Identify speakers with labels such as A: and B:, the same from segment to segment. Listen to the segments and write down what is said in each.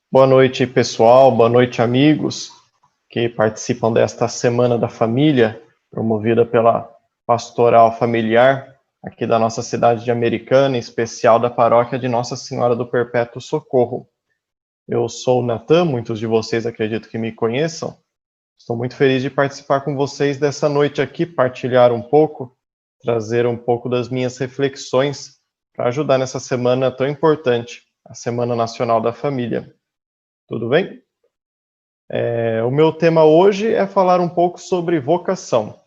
A: Boa noite, pessoal. Boa noite, amigos que participam desta Semana da Família, promovida pela Pastoral Familiar, aqui da nossa cidade de Americana, em especial da paróquia de Nossa Senhora do Perpétuo Socorro. Eu sou o Natan, muitos de vocês acredito que me conheçam. Estou muito feliz de participar com vocês dessa noite aqui, partilhar um pouco, trazer um pouco das minhas reflexões para ajudar nessa semana tão importante, a Semana Nacional da Família. Tudo bem? O meu tema hoje é falar um pouco sobre vocação.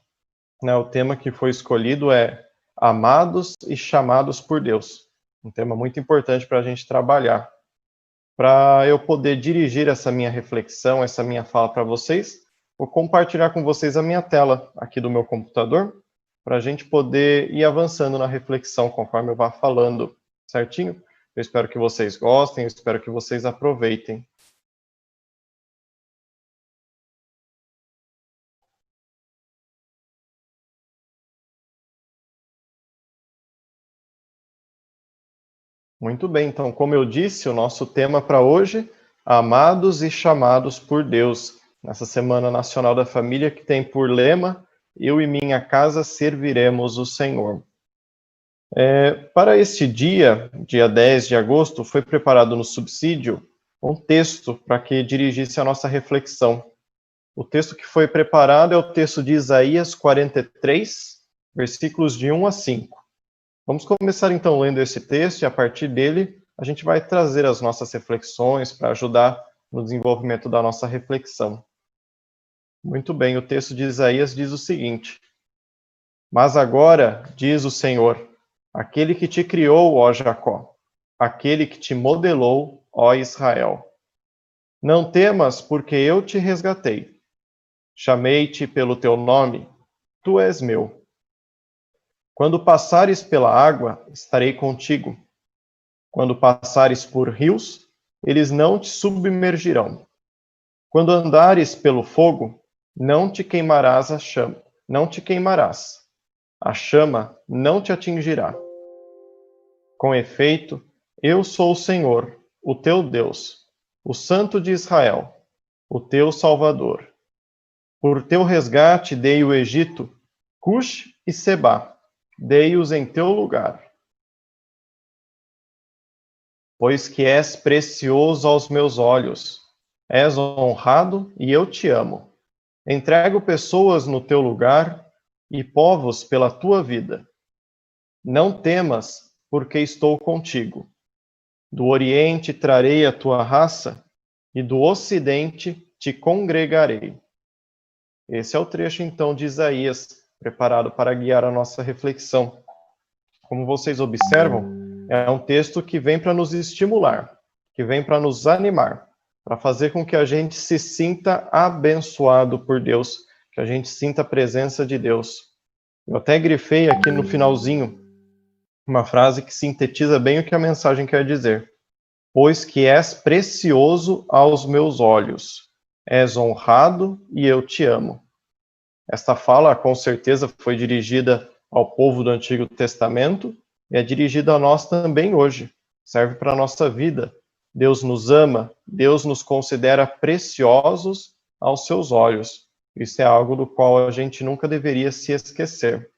A: O tema que foi escolhido é Amados e Chamados por Deus. Um tema muito importante para a gente trabalhar. Para eu poder dirigir essa minha reflexão, essa minha fala para vocês, vou compartilhar com vocês a minha tela aqui do meu computador, para a gente poder ir avançando na reflexão conforme eu vá falando, certinho? Eu espero que vocês gostem, eu espero que vocês aproveitem. Muito bem, então, como eu disse, o nosso tema para hoje, Amados e Chamados por Deus, nessa Semana Nacional da Família, que tem por lema, Eu e minha casa serviremos o Senhor. Para este dia 10 de agosto, foi preparado no subsídio um texto para que dirigisse a nossa reflexão. O texto que foi preparado é o texto de Isaías 43, versículos de 1 a 5. Vamos começar então lendo esse texto e a partir dele a gente vai trazer as nossas reflexões para ajudar no desenvolvimento da nossa reflexão. Muito bem, o texto de Isaías diz o seguinte: Mas agora, diz o Senhor, aquele que te criou, ó Jacó, aquele que te modelou, ó Israel. Não temas, porque eu te resgatei. Chamei-te pelo teu nome, tu és meu. Quando passares pela água, estarei contigo. Quando passares por rios, eles não te submergirão. Quando andares pelo fogo, não te queimarás a chama, não te queimarás. A chama não te atingirá. Com efeito, eu sou o Senhor, o teu Deus, o Santo de Israel, o teu Salvador. Por teu resgate dei o Egito, Cush e Sebá, dei-os em teu lugar. Pois que és precioso aos meus olhos, és honrado e eu te amo. Entrego pessoas no teu lugar e povos pela tua vida. Não temas, porque estou contigo. Do Oriente trarei a tua raça e do Ocidente te congregarei. Esse é o trecho, então, de Isaías, preparado para guiar a nossa reflexão. Como vocês observam, é um texto que vem para nos estimular, que vem para nos animar, para fazer com que a gente se sinta abençoado por Deus, que a gente sinta a presença de Deus. Eu até grifei aqui no finalzinho uma frase que sintetiza bem o que a mensagem quer dizer. Pois que és precioso aos meus olhos, és honrado e eu te amo. Esta fala, com certeza, foi dirigida ao povo do Antigo Testamento e é dirigida a nós também hoje. Serve para a nossa vida. Deus nos ama, Deus nos considera preciosos aos seus olhos. Isso é algo do qual a gente nunca deveria se esquecer.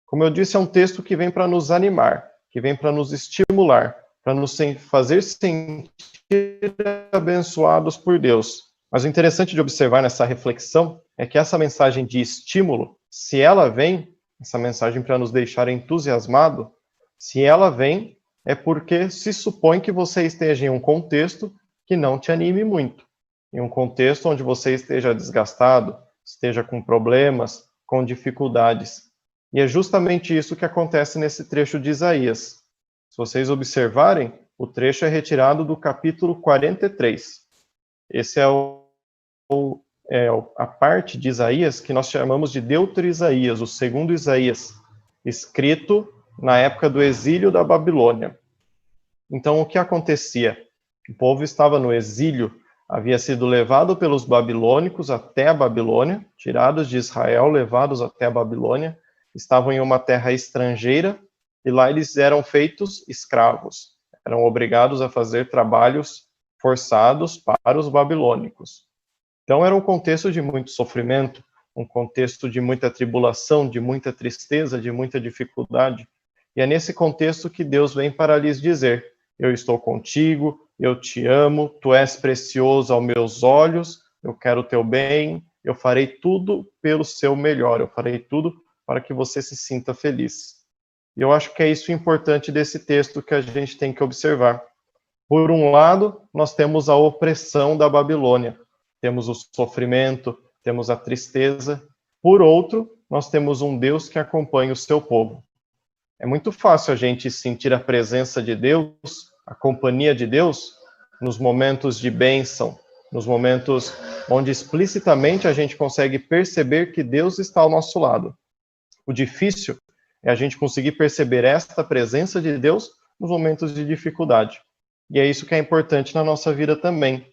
A: Como eu disse, é um texto que vem para nos animar, que vem para nos estimular, para nos fazer sentir abençoados por Deus. Mas o interessante de observar nessa reflexão é que essa mensagem de estímulo, se ela vem, essa mensagem para nos deixar entusiasmado, se ela vem, é porque se supõe que você esteja em um contexto que não te anime muito, em um contexto onde você esteja desgastado, esteja com problemas, com dificuldades. E é justamente isso que acontece nesse trecho de Isaías. Se vocês observarem, o trecho é retirado do capítulo 43. Esse é a parte de Isaías que nós chamamos de Deutero-Isaías, o segundo Isaías, escrito na época do exílio da Babilônia. Então, o que acontecia? O povo estava no exílio, havia sido levado pelos babilônicos até a Babilônia, tirados de Israel, levados até a Babilônia, estavam em uma terra estrangeira, e lá eles eram feitos escravos, eram obrigados a fazer trabalhos forçados para os babilônicos. Então era um contexto de muito sofrimento, um contexto de muita tribulação, de muita tristeza, de muita dificuldade. E é nesse contexto que Deus vem para lhes dizer: eu estou contigo, eu te amo, tu és precioso aos meus olhos, eu quero o teu bem, eu farei tudo pelo seu melhor, eu farei tudo para que você se sinta feliz. E eu acho que é isso importante desse texto que a gente tem que observar. Por um lado, nós temos a opressão da Babilônia, temos o sofrimento, temos a tristeza. Por outro, nós temos um Deus que acompanha o seu povo. É muito fácil a gente sentir a presença de Deus, a companhia de Deus, nos momentos de bênção, nos momentos onde explicitamente a gente consegue perceber que Deus está ao nosso lado. O difícil é a gente conseguir perceber esta presença de Deus nos momentos de dificuldade. E é isso que é importante na nossa vida também,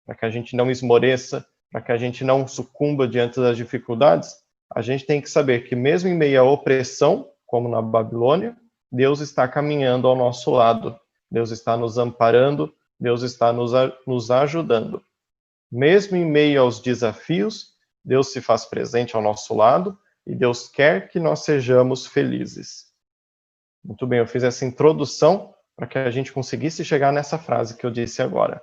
A: para que a gente não esmoreça, para que a gente não sucumba diante das dificuldades, a gente tem que saber que mesmo em meio à opressão, como na Babilônia, Deus está caminhando ao nosso lado, Deus está nos amparando, Deus está nos ajudando. Mesmo em meio aos desafios, Deus se faz presente ao nosso lado e Deus quer que nós sejamos felizes. Muito bem, eu fiz essa introdução para que a gente conseguisse chegar nessa frase que eu disse agora.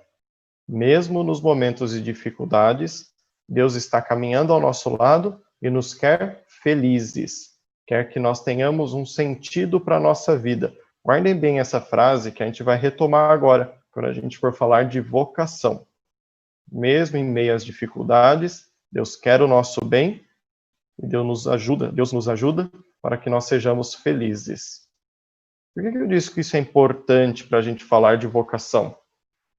A: Mesmo nos momentos de dificuldades, Deus está caminhando ao nosso lado e nos quer felizes. Quer que nós tenhamos um sentido para a nossa vida. Guardem bem essa frase que a gente vai retomar agora, quando a gente for falar de vocação. Mesmo em meio às dificuldades, Deus quer o nosso bem e Deus nos ajuda para que nós sejamos felizes. Por que eu disse que isso é importante para a gente falar de vocação?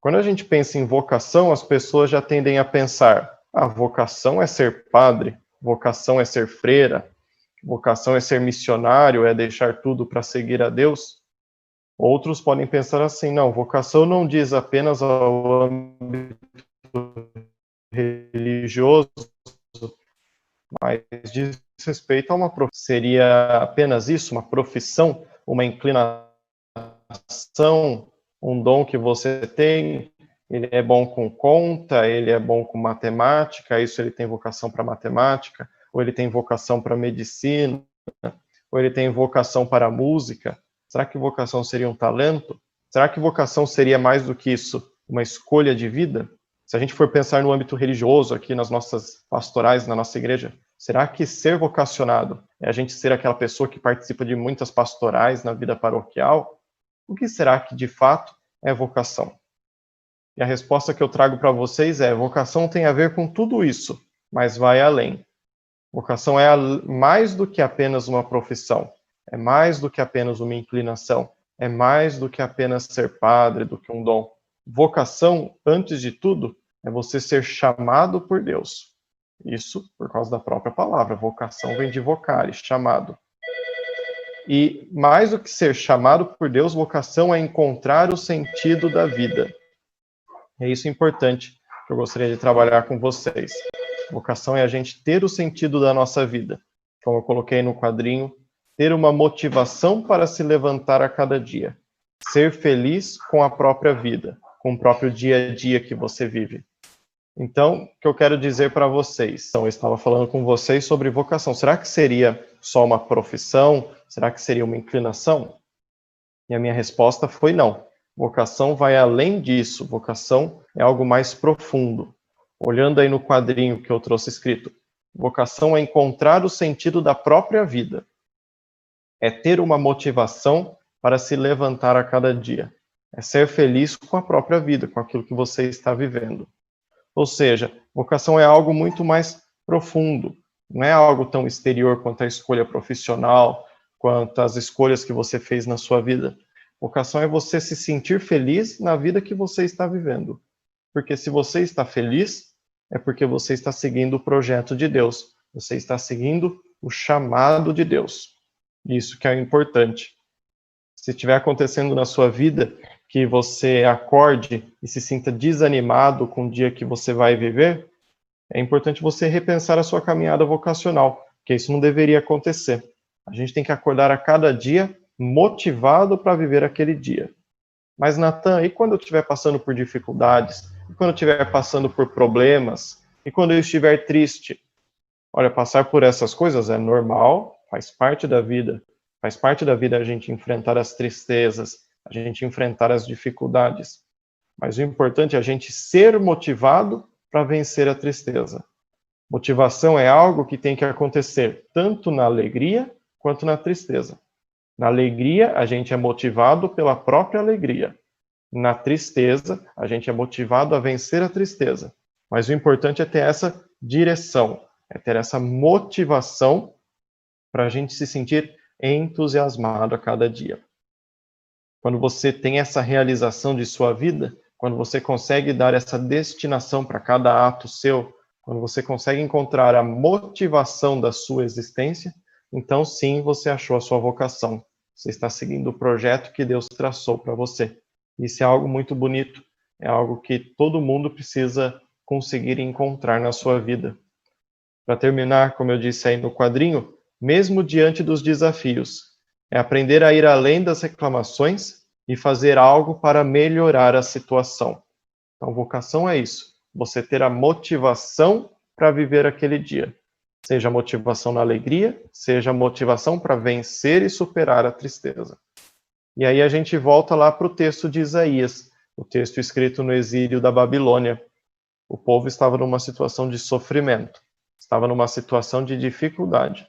A: Quando a gente pensa em vocação, as pessoas já tendem a pensar: vocação é ser padre, vocação é ser freira, vocação é ser missionário, é deixar tudo para seguir a Deus. Outros podem pensar assim: não, vocação não diz apenas ao âmbito religioso, mas diz respeito a uma profissão. Seria apenas isso, uma profissão, uma inclinação, um dom que você tem? Ele é bom com conta, ele é bom com matemática, isso ele tem vocação para matemática, ou ele tem vocação para medicina, ou ele tem vocação para música. Será que vocação seria um talento? Será que vocação seria mais do que isso, uma escolha de vida? Se a gente for pensar no âmbito religioso aqui nas nossas pastorais, na nossa igreja, será que ser vocacionado é a gente ser aquela pessoa que participa de muitas pastorais na vida paroquial? O que será que de fato é vocação? E a resposta que eu trago para vocês é: vocação tem a ver com tudo isso, mas vai além. Vocação é mais do que apenas uma profissão, é mais do que apenas uma inclinação, é mais do que apenas ser padre, do que um dom. Vocação, antes de tudo, é você ser chamado por Deus. Isso por causa da própria palavra. Vocação vem de vocare, chamado. E mais do que ser chamado por Deus, vocação é encontrar o sentido da vida. É isso importante que eu gostaria de trabalhar com vocês. Vocação é a gente ter o sentido da nossa vida. Como eu coloquei no quadrinho, ter uma motivação para se levantar a cada dia. Ser feliz com a própria vida, com o próprio dia a dia que você vive. Então, o que eu quero dizer para vocês? Então, eu estava falando com vocês sobre vocação. Será que seria só uma profissão? Será que seria uma inclinação? E a minha resposta foi não. Vocação vai além disso. Vocação é algo mais profundo. Olhando aí no quadrinho que eu trouxe escrito, vocação é encontrar o sentido da própria vida. É ter uma motivação para se levantar a cada dia. É ser feliz com a própria vida, com aquilo que você está vivendo. Ou seja, vocação é algo muito mais profundo. Não é algo tão exterior quanto a escolha profissional, quanto as escolhas que você fez na sua vida. Vocação é você se sentir feliz na vida que você está vivendo. Porque se você está feliz, é porque você está seguindo o projeto de Deus. Você está seguindo o chamado de Deus. Isso que é importante. Se estiver acontecendo na sua vida que você acorde e se sinta desanimado com o dia que você vai viver, é importante você repensar a sua caminhada vocacional, porque isso não deveria acontecer. A gente tem que acordar a cada dia motivado para viver aquele dia. Mas, Natan, e quando eu estiver passando por dificuldades? E quando eu estiver passando por problemas? E quando eu estiver triste? Olha, passar por essas coisas é normal, faz parte da vida. Faz parte da vida a gente enfrentar as tristezas, a gente enfrentar as dificuldades. Mas o importante é a gente ser motivado para vencer a tristeza. Motivação é algo que tem que acontecer tanto na alegria quanto na tristeza. Na alegria, a gente é motivado pela própria alegria. Na tristeza, a gente é motivado a vencer a tristeza. Mas o importante é ter essa direção, é ter essa motivação para a gente se sentir entusiasmado a cada dia. Quando você tem essa realização de sua vida, quando você consegue dar essa destinação para cada ato seu, quando você consegue encontrar a motivação da sua existência, então sim, você achou a sua vocação. Você está seguindo o projeto que Deus traçou para você. Isso é algo muito bonito, é algo que todo mundo precisa conseguir encontrar na sua vida. Para terminar, como eu disse aí no quadrinho, mesmo diante dos desafios, é aprender a ir além das reclamações e fazer algo para melhorar a situação. Então, vocação é isso, você ter a motivação para viver aquele dia. Seja motivação na alegria, seja motivação para vencer e superar a tristeza. E aí a gente volta lá para o texto de Isaías, o texto escrito no exílio da Babilônia. O povo estava numa situação de sofrimento, estava numa situação de dificuldade.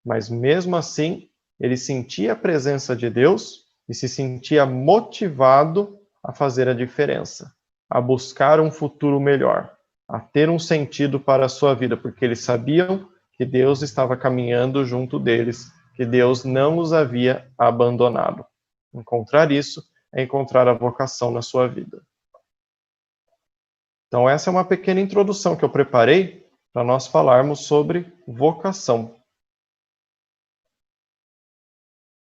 A: Mas mesmo assim, ele sentia a presença de Deus e se sentia motivado a fazer a diferença, a buscar um futuro melhor, a ter um sentido para a sua vida, porque eles sabiam que Deus estava caminhando junto deles, que Deus não os havia abandonado. Encontrar isso é encontrar a vocação na sua vida. Então, essa é uma pequena introdução que eu preparei para nós falarmos sobre vocação.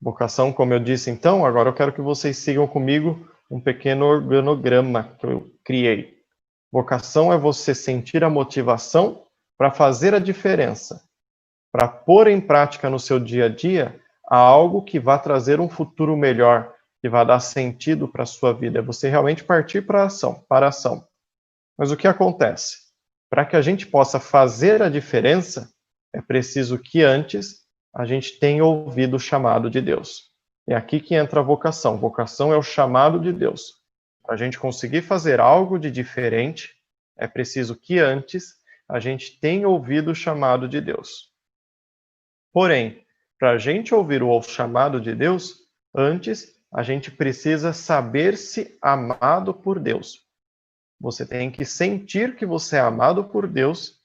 A: Vocação, como eu disse, então, agora eu quero que vocês sigam comigo um pequeno organograma que eu criei. Vocação é você sentir a motivação para fazer a diferença, para pôr em prática no seu dia a dia algo que vá trazer um futuro melhor, que vá dar sentido para a sua vida. É você realmente partir para a ação. Mas o que acontece? Para que a gente possa fazer a diferença, é preciso que antes a gente tenha ouvido o chamado de Deus. É aqui que entra a vocação. Vocação é o chamado de Deus. Para a gente conseguir fazer algo de diferente, é preciso que antes a gente tenha ouvido o chamado de Deus. Porém, para a gente ouvir o chamado de Deus, antes a gente precisa saber-se amado por Deus. Você tem que sentir que você é amado por Deus,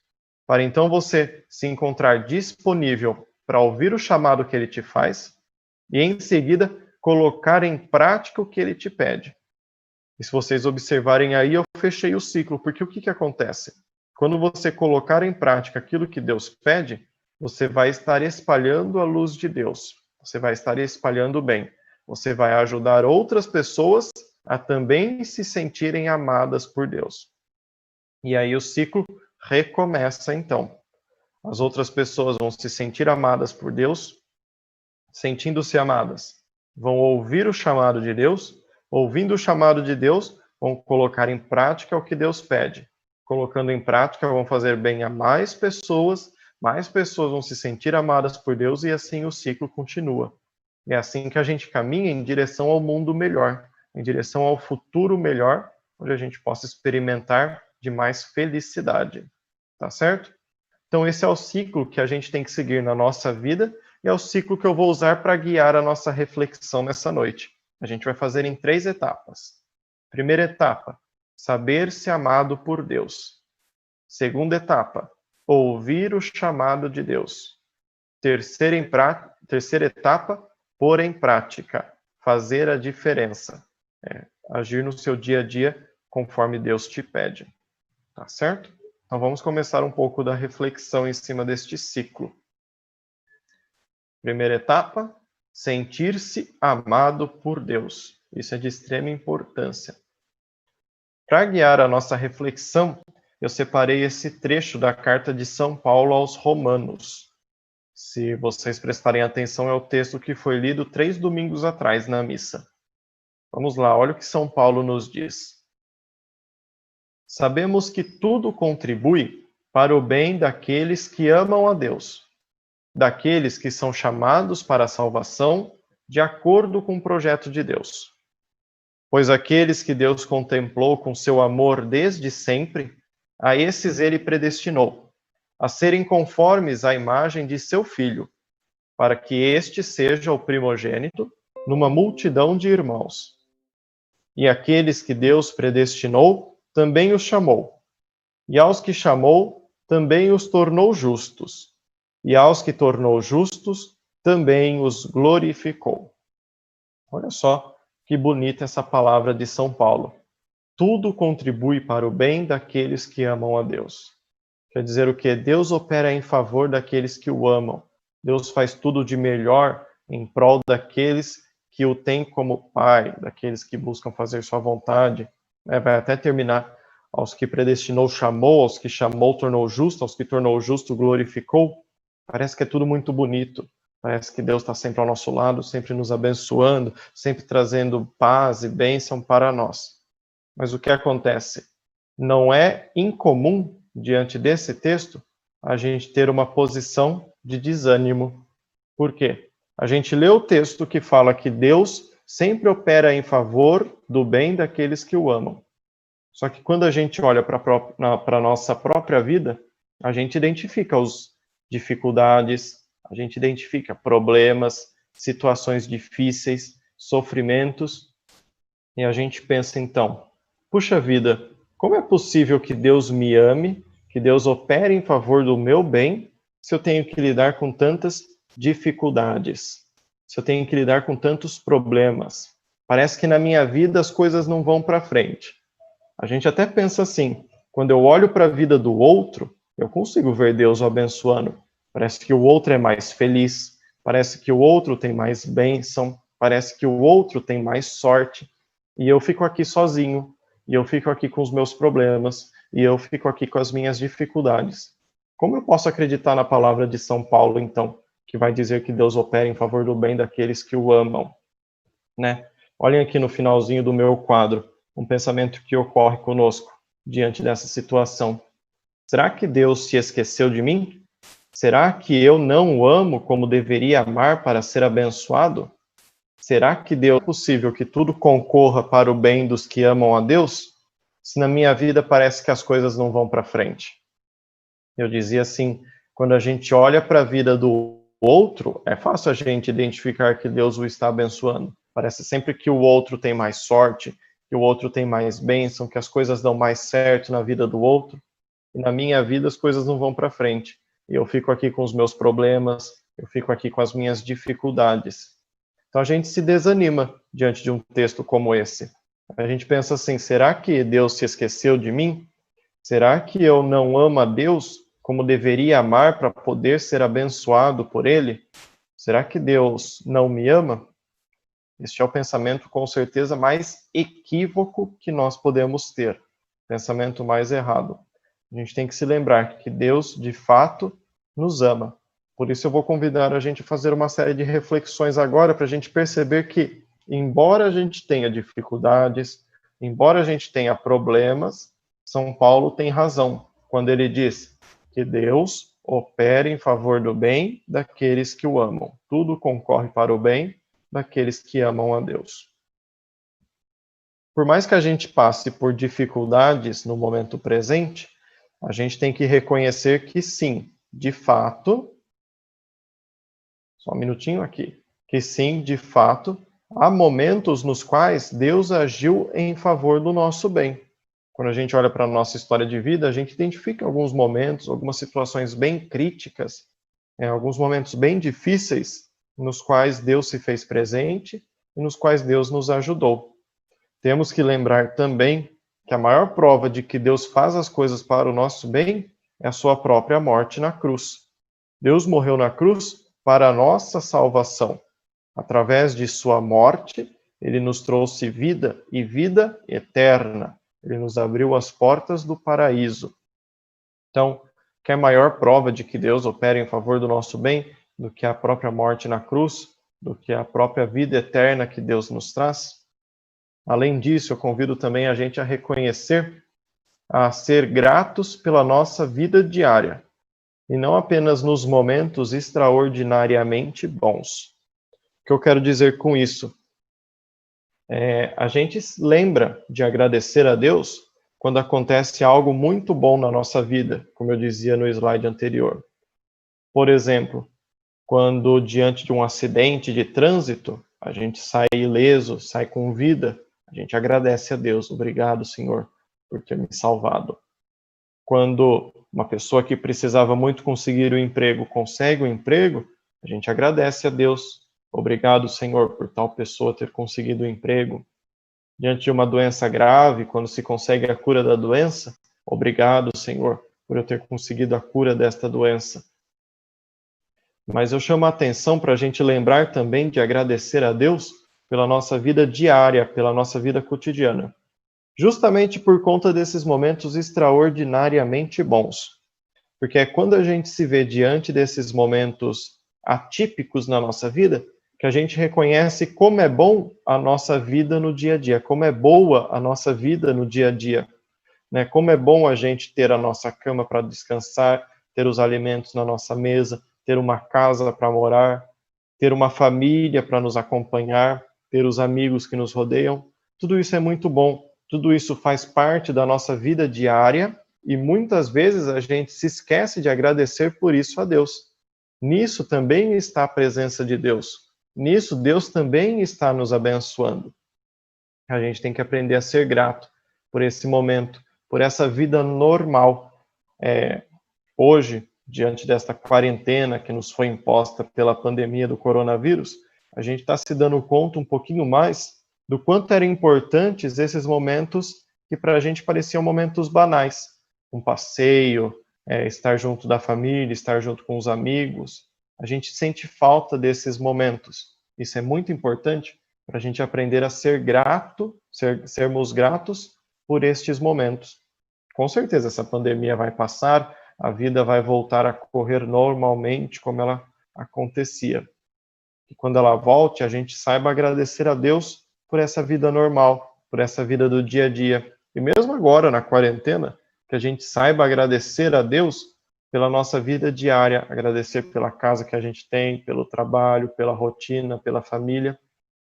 A: para então você se encontrar disponível para ouvir o chamado que ele te faz e, em seguida, colocar em prática o que ele te pede. E se vocês observarem aí, eu fechei o ciclo, porque o que acontece? Quando você colocar em prática aquilo que Deus pede, você vai estar espalhando a luz de Deus. Você vai estar espalhando o bem. Você vai ajudar outras pessoas a também se sentirem amadas por Deus. E aí o ciclo recomeça então. As outras pessoas vão se sentir amadas por Deus, sentindo-se amadas, vão ouvir o chamado de Deus, ouvindo o chamado de Deus, vão colocar em prática o que Deus pede. Colocando em prática, vão fazer bem a mais pessoas vão se sentir amadas por Deus e assim o ciclo continua. É assim que a gente caminha em direção ao mundo melhor, em direção ao futuro melhor, onde a gente possa experimentar de mais felicidade. Tá certo? Então esse é o ciclo que a gente tem que seguir na nossa vida e é o ciclo que eu vou usar para guiar a nossa reflexão nessa noite. A gente vai fazer em 3 etapas. Primeira etapa, saber-se amado por Deus. Segunda etapa, ouvir o chamado de Deus. Terceira etapa, pôr em prática, fazer a diferença. Agir no seu dia a dia conforme Deus te pede. Tá certo? Então vamos começar um pouco da reflexão em cima deste ciclo. Primeira etapa, sentir-se amado por Deus. Isso é de extrema importância. Para guiar a nossa reflexão, eu separei esse trecho da carta de São Paulo aos Romanos. Se vocês prestarem atenção, é o texto que foi lido 3 domingos atrás na missa. Vamos lá, olha o que São Paulo nos diz. Sabemos que tudo contribui para o bem daqueles que amam a Deus, daqueles que são chamados para a salvação de acordo com o projeto de Deus. Pois aqueles que Deus contemplou com seu amor desde sempre, a esses ele predestinou, a serem conformes à imagem de seu Filho, para que este seja o primogênito numa multidão de irmãos. E aqueles que Deus predestinou, também os chamou. E aos que chamou, também os tornou justos. E aos que tornou justos, também os glorificou. Olha só que bonita essa palavra de São Paulo. Tudo contribui para o bem daqueles que amam a Deus. Quer dizer o quê? Deus opera em favor daqueles que o amam. Deus faz tudo de melhor em prol daqueles que o têm como Pai, daqueles que buscam fazer sua vontade. Vai até terminar. Aos que predestinou, chamou, aos que chamou, tornou justo, aos que tornou justo, glorificou. Parece que é tudo muito bonito. Parece que Deus está sempre ao nosso lado, sempre nos abençoando, sempre trazendo paz e bênção para nós. Mas o que acontece? Não é incomum, diante desse texto, a gente ter uma posição de desânimo. Por quê? A gente lê o texto que fala que Deus sempre opera em favor do bem daqueles que o amam. Só que quando a gente olha para a nossa própria vida, a gente identifica as dificuldades, a gente identifica problemas, situações difíceis, sofrimentos, e a gente pensa então, puxa vida, como é possível que Deus me ame, que Deus opere em favor do meu bem, se eu tenho que lidar com tantas dificuldades, se eu tenho que lidar com tantos problemas? Parece que na minha vida as coisas não vão para frente. A gente até pensa assim, quando eu olho para a vida do outro, eu consigo ver Deus o abençoando. Parece que o outro é mais feliz, parece que o outro tem mais bênção, parece que o outro tem mais sorte, e eu fico aqui sozinho, e eu fico aqui com os meus problemas, e eu fico aqui com as minhas dificuldades. Como eu posso acreditar na palavra de São Paulo, então, que vai dizer que Deus opera em favor do bem daqueles que o amam, né? Olhem aqui no finalzinho do meu quadro, um pensamento que ocorre conosco diante dessa situação. Será que Deus se esqueceu de mim? Será que eu não o amo como deveria amar para ser abençoado? Será que Deus é possível que tudo concorra para o bem dos que amam a Deus? Se na minha vida parece que as coisas não vão para frente. Eu dizia assim, quando a gente olha para a vida do outro, é fácil a gente identificar que Deus o está abençoando. Parece sempre que o outro tem mais sorte, que o outro tem mais bênção, que as coisas dão mais certo na vida do outro. E na minha vida as coisas não vão para frente. E eu fico aqui com os meus problemas, eu fico aqui com as minhas dificuldades. Então a gente se desanima diante de um texto como esse. A gente pensa assim, será que Deus se esqueceu de mim? Será que eu não amo a Deus como deveria amar para poder ser abençoado por Ele? Será que Deus não me ama? Este é o pensamento, com certeza, mais equívoco que nós podemos ter. Pensamento mais errado. A gente tem que se lembrar que Deus, de fato, nos ama. Por isso eu vou convidar a gente a fazer uma série de reflexões agora para a gente perceber que, embora a gente tenha dificuldades, embora a gente tenha problemas, São Paulo tem razão quando ele diz que Deus opera em favor do bem daqueles que o amam. Tudo concorre para o bem daqueles que amam a Deus. Por mais que a gente passe por dificuldades no momento presente, a gente tem que reconhecer que sim, de fato, só um minutinho aqui, que sim, de fato, há momentos nos quais Deus agiu em favor do nosso bem. Quando a gente olha para a nossa história de vida, a gente identifica alguns momentos, algumas situações bem críticas, alguns momentos bem difíceis, nos quais Deus se fez presente e nos quais Deus nos ajudou. Temos que lembrar também que a maior prova de que Deus faz as coisas para o nosso bem é a sua própria morte na cruz. Deus morreu na cruz para a nossa salvação. Através de sua morte, ele nos trouxe vida e vida eterna. Ele nos abriu as portas do paraíso. Então, quer maior prova de que Deus opera em favor do nosso bem do que a própria morte na cruz, do que a própria vida eterna que Deus nos traz? Além disso, eu convido também a gente a reconhecer, a ser gratos pela nossa vida diária, e não apenas nos momentos extraordinariamente bons. O que eu quero dizer com isso? A gente lembra de agradecer a Deus quando acontece algo muito bom na nossa vida, como eu dizia no slide anterior. Por exemplo, quando diante de um acidente de trânsito, a gente sai ileso, sai com vida, a gente agradece a Deus. Obrigado, Senhor, por ter me salvado. Quando uma pessoa que precisava muito conseguir o emprego consegue o emprego, a gente agradece a Deus. Obrigado, Senhor, por tal pessoa ter conseguido o emprego. Diante de uma doença grave, quando se consegue a cura da doença, obrigado, Senhor, por eu ter conseguido a cura desta doença. Mas eu chamo a atenção para a gente lembrar também de agradecer a Deus pela nossa vida diária, pela nossa vida cotidiana. Justamente por conta desses momentos extraordinariamente bons. Porque é quando a gente se vê diante desses momentos atípicos na nossa vida que a gente reconhece como é bom a nossa vida no dia a dia, como é boa a nossa vida no dia a dia, né? Como é bom a gente ter a nossa cama para descansar, ter os alimentos na nossa mesa, ter uma casa para morar, ter uma família para nos acompanhar, ter os amigos que nos rodeiam. Tudo isso é muito bom, tudo isso faz parte da nossa vida diária e muitas vezes a gente se esquece de agradecer por isso a Deus. Nisso também está a presença de Deus. Nisso, Deus também está nos abençoando. A gente tem que aprender a ser grato por esse momento, por essa vida normal. Hoje, diante desta quarentena que nos foi imposta pela pandemia do coronavírus, a gente está se dando conta um pouquinho mais do quanto eram importantes esses momentos que para a gente pareciam momentos banais. Um passeio, estar junto da família, estar junto com os amigos. A gente sente falta desses momentos. Isso é muito importante para a gente aprender a ser grato, sermos gratos por estes momentos. Com certeza essa pandemia vai passar, a vida vai voltar a correr normalmente como ela acontecia. E quando ela volte, a gente saiba agradecer a Deus por essa vida normal, por essa vida do dia a dia. E mesmo agora, na quarentena, que a gente saiba agradecer a Deus pela nossa vida diária, agradecer pela casa que a gente tem, pelo trabalho, pela rotina, pela família.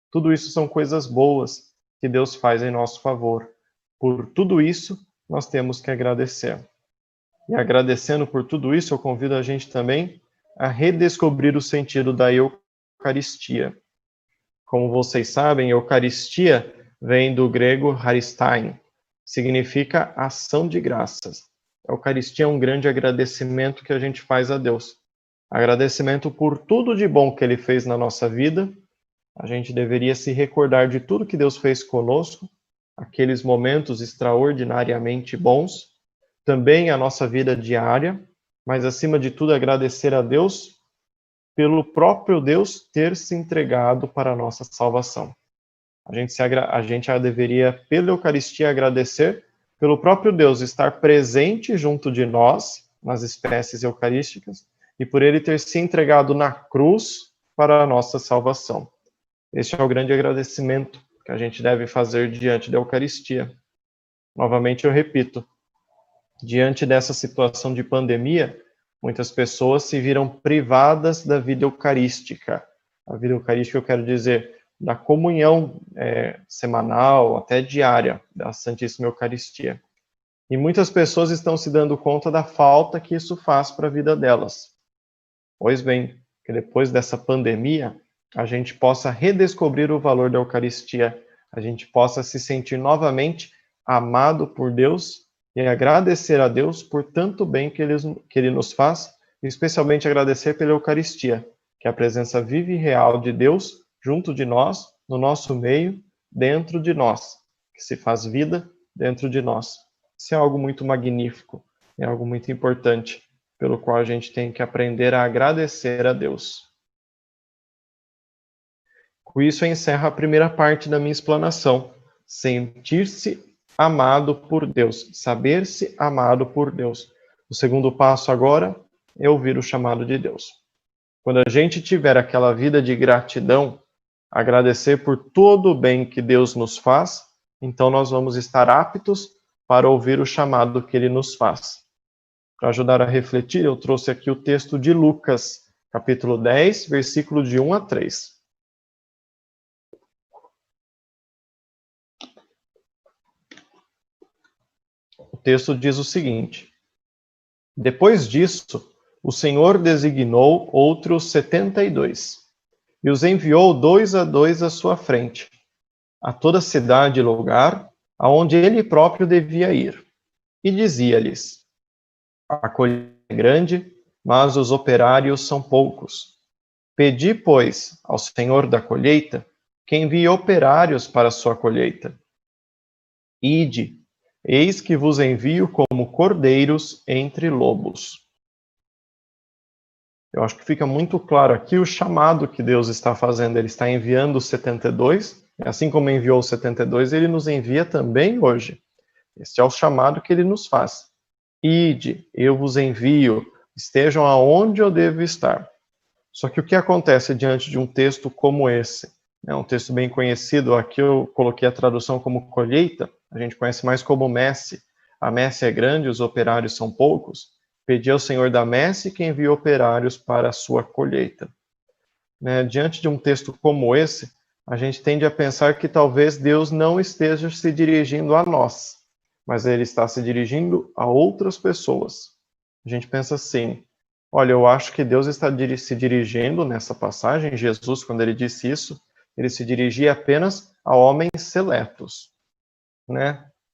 A: Tudo isso são coisas boas que Deus faz em nosso favor. Por tudo isso, nós temos que agradecer. E agradecendo por tudo isso, eu convido a gente também a redescobrir o sentido da Eucaristia. Como vocês sabem, Eucaristia vem do grego haristein, significa ação de graças. A Eucaristia é um grande agradecimento que a gente faz a Deus. Agradecimento por tudo de bom que Ele fez na nossa vida. A gente deveria se recordar de tudo que Deus fez conosco, aqueles momentos extraordinariamente bons, também a nossa vida diária, mas acima de tudo agradecer a Deus pelo próprio Deus ter se entregado para a nossa salvação. A gente deveria, pela Eucaristia, agradecer pelo próprio Deus estar presente junto de nós, nas espécies eucarísticas, e por Ele ter se entregado na cruz para a nossa salvação. Este é o grande agradecimento que a gente deve fazer diante da Eucaristia. Novamente eu repito, diante dessa situação de pandemia, muitas pessoas se viram privadas da vida eucarística. A vida eucarística, eu quero dizer, da comunhão semanal, até diária, da Santíssima Eucaristia. E muitas pessoas estão se dando conta da falta que isso faz para a vida delas. Pois bem, que depois dessa pandemia, a gente possa redescobrir o valor da Eucaristia, a gente possa se sentir novamente amado por Deus e agradecer a Deus por tanto bem que Ele nos faz, e especialmente agradecer pela Eucaristia, que é a presença viva e real de Deus junto de nós, no nosso meio, dentro de nós, que se faz vida dentro de nós. Isso é algo muito magnífico, é algo muito importante, pelo qual a gente tem que aprender a agradecer a Deus. Com isso, eu encerro a primeira parte da minha explanação. Sentir-se amado por Deus, saber-se amado por Deus. O segundo passo agora é ouvir o chamado de Deus. Quando a gente tiver aquela vida de gratidão, agradecer por todo o bem que Deus nos faz, então nós vamos estar aptos para ouvir o chamado que Ele nos faz. Para ajudar a refletir, eu trouxe aqui o texto de Lucas, capítulo 10, versículo de 1 a 3. O texto diz o seguinte: Depois disso, o Senhor designou outros 72, e os enviou 2 a 2 à sua frente, a toda cidade e lugar aonde ele próprio devia ir. E dizia-lhes: A colheita é grande, mas os operários são poucos. Pedi, pois, ao Senhor da colheita que envie operários para a sua colheita. Ide, eis que vos envio como cordeiros entre lobos. Eu acho que fica muito claro aqui o chamado que Deus está fazendo. Ele está enviando os 72, assim como enviou os 72, ele nos envia também hoje. Este é o chamado que ele nos faz. Ide, eu vos envio, estejam aonde eu devo estar. Só que o que acontece diante de um texto como esse? É um texto bem conhecido, aqui eu coloquei a tradução como colheita, a gente conhece mais como messe. A messe é grande, os operários são poucos. Pedi ao Senhor da messe que envie operários para a sua colheita. Diante de um texto como esse, a gente tende a pensar que talvez Deus não esteja se dirigindo a nós, mas Ele está se dirigindo a outras pessoas. A gente pensa assim: olha, eu acho que Deus está se dirigindo nessa passagem, Jesus, quando ele disse isso, ele se dirigia apenas a homens seletos,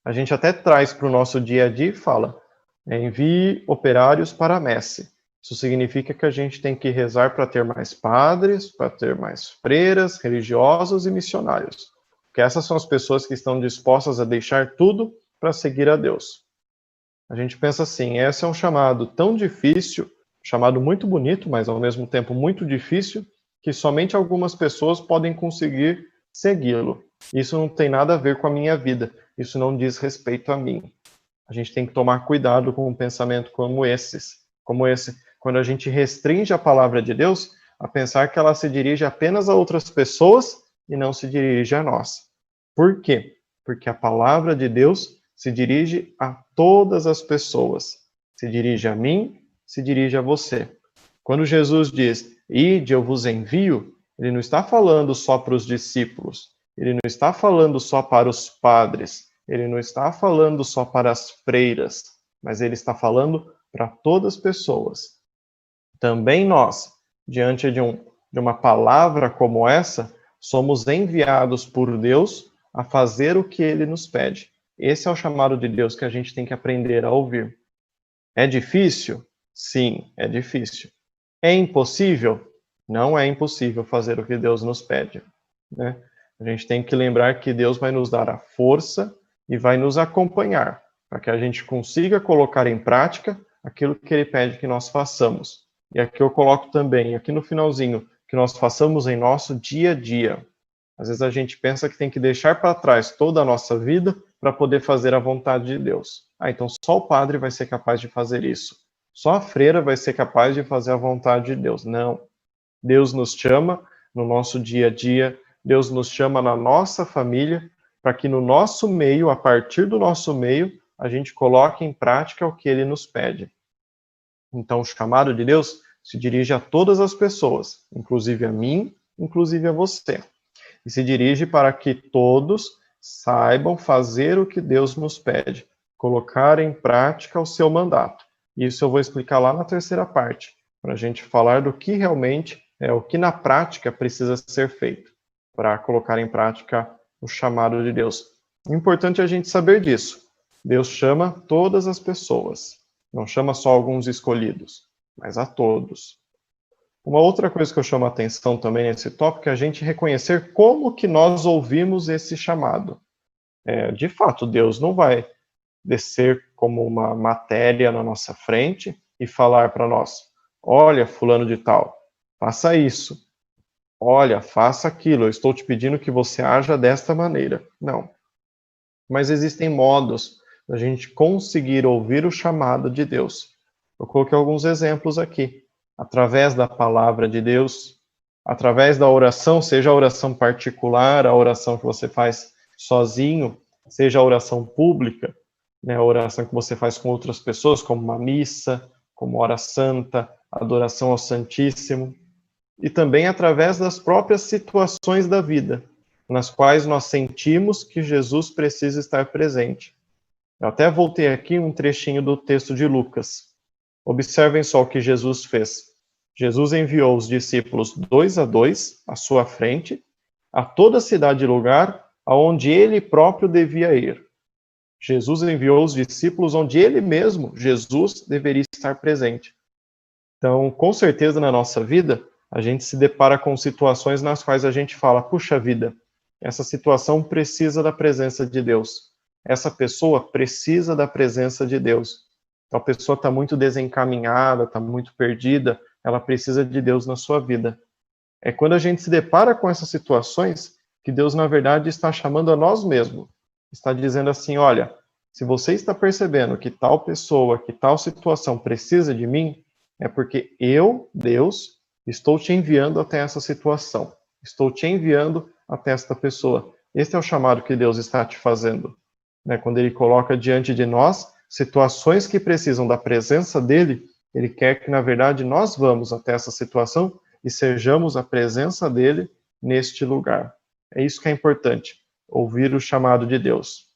A: A gente até traz para o nosso dia a dia e fala: envie operários para a messe. Isso significa que a gente tem que rezar para ter mais padres, para ter mais freiras, religiosos e missionários. Porque essas são as pessoas que estão dispostas a deixar tudo para seguir a Deus. A gente pensa assim: esse é um chamado tão difícil, chamado muito bonito, mas ao mesmo tempo muito difícil, que somente algumas pessoas podem conseguir segui-lo. Isso não tem nada a ver com a minha vida, isso não diz respeito a mim. A gente tem que tomar cuidado com um pensamento como esse, quando a gente restringe a palavra de Deus a pensar que ela se dirige apenas a outras pessoas e não se dirige a nós. Por quê? Porque a palavra de Deus se dirige a todas as pessoas. Se dirige a mim, se dirige a você. Quando Jesus diz: Ide, eu vos envio, ele não está falando só para os discípulos, ele não está falando só para os padres, ele não está falando só para as freiras, mas ele está falando para todas as pessoas. Também nós, diante de uma palavra como essa, somos enviados por Deus a fazer o que ele nos pede. Esse é o chamado de Deus que a gente tem que aprender a ouvir. É difícil? Sim, é difícil. É impossível? Não é impossível fazer o que Deus nos pede. A gente tem que lembrar que Deus vai nos dar a força e vai nos acompanhar para que a gente consiga colocar em prática aquilo que Ele pede que nós façamos. E aqui eu coloco também, aqui no finalzinho, que nós façamos em nosso dia a dia. Às vezes a gente pensa que tem que deixar para trás toda a nossa vida para poder fazer a vontade de Deus. Então só o padre vai ser capaz de fazer isso. Só a freira vai ser capaz de fazer a vontade de Deus. Não. Deus nos chama no nosso dia a dia, Deus nos chama na nossa família, para que no nosso meio, a partir do nosso meio, a gente coloque em prática o que Ele nos pede. Então o chamado de Deus se dirige a todas as pessoas, inclusive a mim, inclusive a você. E se dirige para que todos saibam fazer o que Deus nos pede, colocar em prática o seu mandato. Isso eu vou explicar lá na terceira parte, para a gente falar do que realmente o que na prática precisa ser feito, para colocar em prática o chamado de Deus. O importante é a gente saber disso. Deus chama todas as pessoas, não chama só alguns escolhidos, mas a todos. Uma outra coisa que eu chamo a atenção também nesse tópico é a gente reconhecer como que nós ouvimos esse chamado. De fato, Deus não vai descer como uma matéria na nossa frente e falar para nós: olha, fulano de tal, faça isso. Olha, faça aquilo. Eu estou te pedindo que você haja desta maneira. Não. Mas existem modos da gente conseguir ouvir o chamado de Deus. Eu coloquei alguns exemplos aqui. Através da palavra de Deus, através da oração, seja a oração particular, a oração que você faz sozinho, seja a oração pública, né, a oração que você faz com outras pessoas, como uma missa, como hora santa, adoração ao Santíssimo, e também através das próprias situações da vida, nas quais nós sentimos que Jesus precisa estar presente. Eu até voltei aqui um trechinho do texto de Lucas. Observem só o que Jesus fez. Jesus enviou os discípulos 2 à sua frente, a toda cidade e lugar aonde ele próprio devia ir. Jesus enviou os discípulos onde ele mesmo, Jesus, deveria estar presente. Então, com certeza na nossa vida, a gente se depara com situações nas quais a gente fala, puxa vida, essa situação precisa da presença de Deus. Essa pessoa precisa da presença de Deus. Então, a pessoa está muito desencaminhada, está muito perdida, ela precisa de Deus na sua vida. É quando a gente se depara com essas situações que Deus, na verdade, está chamando a nós mesmos. Está dizendo assim, olha, se você está percebendo que tal pessoa, que tal situação precisa de mim, é porque eu, Deus, estou te enviando até essa situação. Estou te enviando até esta pessoa. Este é o chamado que Deus está te fazendo. Né? Quando Ele coloca diante de nós situações que precisam da presença dEle, Ele quer que, na verdade, nós vamos até essa situação e sejamos a presença dEle neste lugar. É isso que é importante, ouvir o chamado de Deus.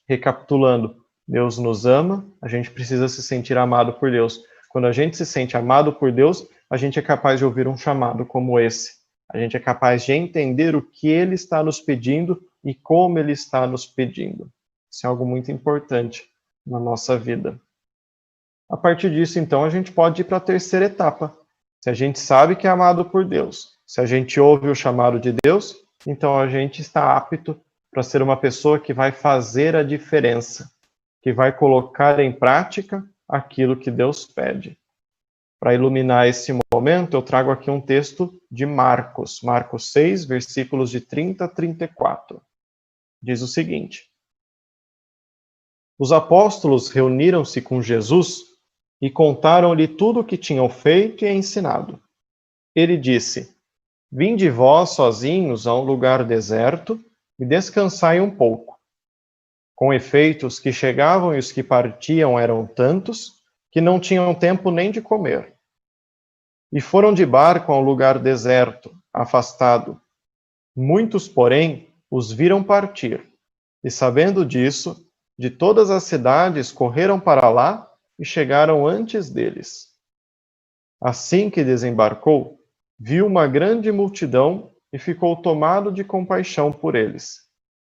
A: Recapitulando, Deus nos ama, a gente precisa se sentir amado por Deus. Quando a gente se sente amado por Deus, a gente é capaz de ouvir um chamado como esse. A gente é capaz de entender o que Ele está nos pedindo e como Ele está nos pedindo. Isso é algo muito importante na nossa vida. A partir disso, então, a gente pode ir para a terceira etapa. Se a gente sabe que é amado por Deus, se a gente ouve o chamado de Deus, então a gente está apto para ser uma pessoa que vai fazer a diferença, que vai colocar em prática aquilo que Deus pede. Para iluminar esse momento, eu trago aqui um texto de Marcos 6, versículos de 30 a 34. Diz o seguinte: Os apóstolos reuniram-se com Jesus e contaram-lhe tudo o que tinham feito e ensinado. Ele disse: Vinde vós sozinhos a um lugar deserto e descansai um pouco. Com efeito, os que chegavam e os que partiam eram tantos que não tinham tempo nem de comer. E foram de barco a um lugar deserto, afastado. Muitos, porém, os viram partir, e sabendo disso, de todas as cidades correram para lá e chegaram antes deles. Assim que desembarcou, viu uma grande multidão e ficou tomado de compaixão por eles,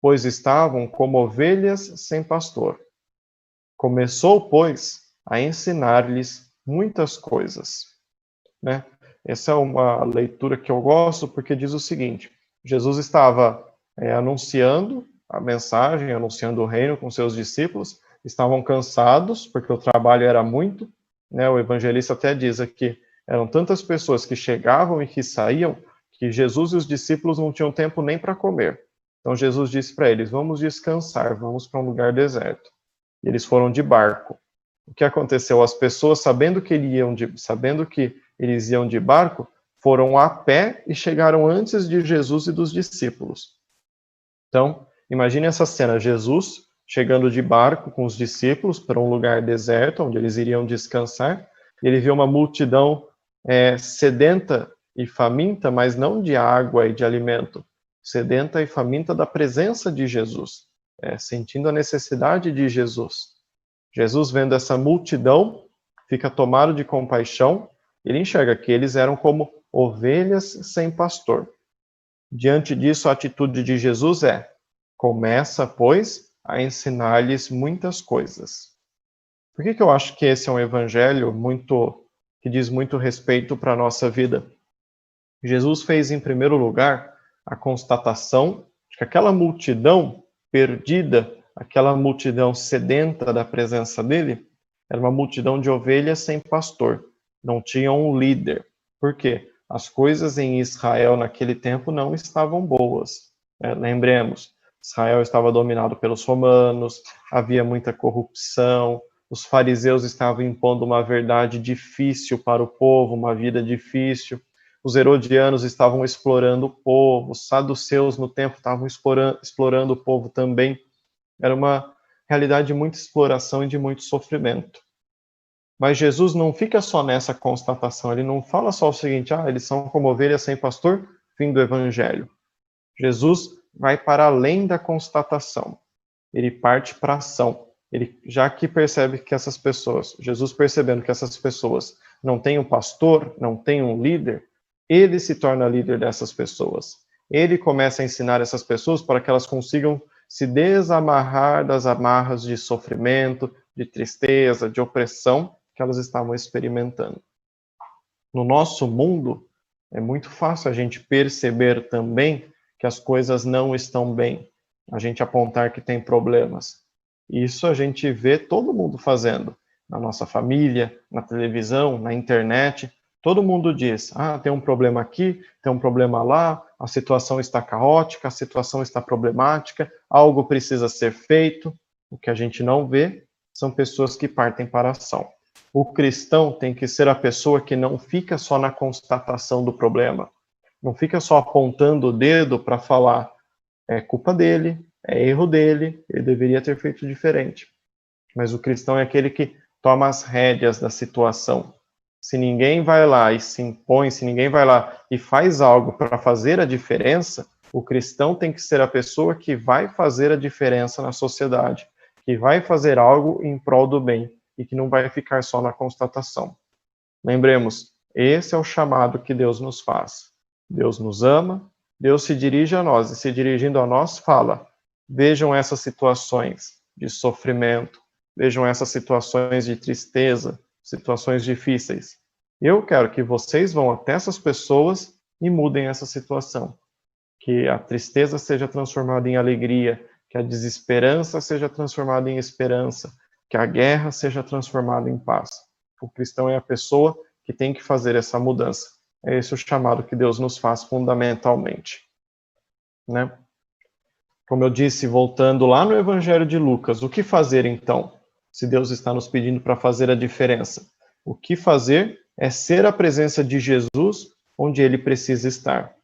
A: pois estavam como ovelhas sem pastor. Começou, pois, a ensinar-lhes muitas coisas. Né? Essa é uma leitura que eu gosto, porque diz o seguinte: Jesus estava anunciando a mensagem, anunciando o reino com seus discípulos, estavam cansados, porque o trabalho era muito, né? O evangelista até diz aqui, eram tantas pessoas que chegavam e que saíam, que Jesus e os discípulos não tinham tempo nem para comer. Então Jesus disse para eles, vamos descansar, vamos para um lugar deserto. E eles foram de barco. O que aconteceu? As pessoas, sabendo que eles iam de barco, foram a pé e chegaram antes de Jesus e dos discípulos. Então, imagine essa cena, Jesus chegando de barco com os discípulos para um lugar deserto, onde eles iriam descansar, e ele viu uma multidão sedenta e faminta, mas não de água e de alimento, sedenta e faminta da presença de Jesus, sentindo a necessidade de Jesus. Jesus, vendo essa multidão, fica tomado de compaixão, ele enxerga que eles eram como ovelhas sem pastor. Diante disso, a atitude de Jesus começa, pois, a ensinar-lhes muitas coisas. Por que eu acho que esse é um evangelho que diz muito respeito para a nossa vida? Jesus fez, em primeiro lugar, a constatação de que aquela multidão perdida, aquela multidão sedenta da presença dele, era uma multidão de ovelhas sem pastor. Não tinham um líder. Por quê? As coisas em Israel naquele tempo não estavam boas. Lembremos, Israel estava dominado pelos romanos, havia muita corrupção, os fariseus estavam impondo uma verdade difícil para o povo, uma vida difícil. os herodianos estavam explorando o povo, os saduceus no templo estavam explorando o povo também. Era uma realidade de muita exploração e de muito sofrimento. Mas Jesus não fica só nessa constatação, ele não fala só o seguinte, eles são como ovelhas sem pastor, fim do evangelho. Jesus vai para além da constatação, ele parte para a ação. Ele, já que percebe que essas pessoas, Jesus percebendo que essas pessoas não têm um pastor, não têm um líder, ele se torna líder dessas pessoas. Ele começa a ensinar essas pessoas para que elas consigam se desamarrar das amarras de sofrimento, de tristeza, de opressão que elas estavam experimentando. No nosso mundo, é muito fácil a gente perceber também que as coisas não estão bem, a gente apontar que tem problemas. Isso a gente vê todo mundo fazendo, na nossa família, na televisão, na internet. Todo mundo diz, tem um problema aqui, tem um problema lá, a situação está caótica, a situação está problemática, algo precisa ser feito. O que a gente não vê são pessoas que partem para a ação. O cristão tem que ser a pessoa que não fica só na constatação do problema, não fica só apontando o dedo para falar, é culpa dele, é erro dele, ele deveria ter feito diferente. Mas o cristão é aquele que toma as rédeas da situação. Se ninguém vai lá e se impõe, se ninguém vai lá e faz algo para fazer a diferença, o cristão tem que ser a pessoa que vai fazer a diferença na sociedade, que vai fazer algo em prol do bem e que não vai ficar só na constatação. Lembremos, esse é o chamado que Deus nos faz. Deus nos ama, Deus se dirige a nós e se dirigindo a nós fala, vejam essas situações de sofrimento, vejam essas situações de tristeza, situações difíceis. Eu quero que vocês vão até essas pessoas e mudem essa situação. Que a tristeza seja transformada em alegria, que a desesperança seja transformada em esperança, que a guerra seja transformada em paz. O cristão é a pessoa que tem que fazer essa mudança. É esse o chamado que Deus nos faz fundamentalmente. Né? Como eu disse, voltando lá no Evangelho de Lucas, o que fazer então? Se Deus está nos pedindo para fazer a diferença. O que fazer é ser a presença de Jesus onde ele precisa estar.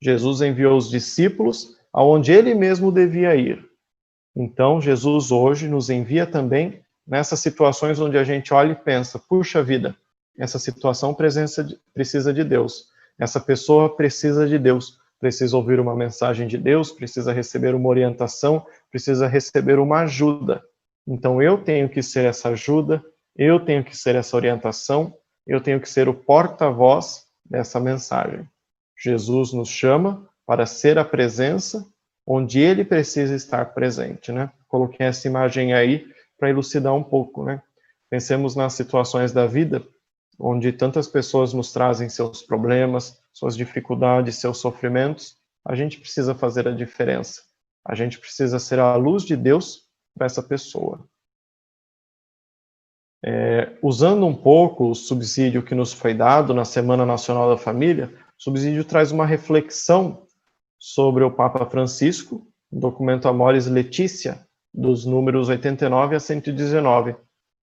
A: Jesus enviou os discípulos aonde ele mesmo devia ir. Então, Jesus hoje nos envia também nessas situações onde a gente olha e pensa, puxa vida, essa situação precisa de Deus. Essa pessoa precisa de Deus. Precisa ouvir uma mensagem de Deus, precisa receber uma orientação, precisa receber uma ajuda. Então eu tenho que ser essa ajuda, eu tenho que ser essa orientação, eu tenho que ser o porta-voz dessa mensagem. Jesus nos chama para ser a presença onde ele precisa estar presente, né? Coloquei essa imagem aí para elucidar um pouco, né? Pensemos nas situações da vida onde tantas pessoas nos trazem seus problemas, suas dificuldades, seus sofrimentos. A gente precisa fazer a diferença. A gente precisa ser a luz de Deus para essa pessoa. Usando um pouco o subsídio que nos foi dado na Semana Nacional da Família, o subsídio traz uma reflexão sobre o Papa Francisco, o documento Amoris Laetitia, dos números 89 a 119,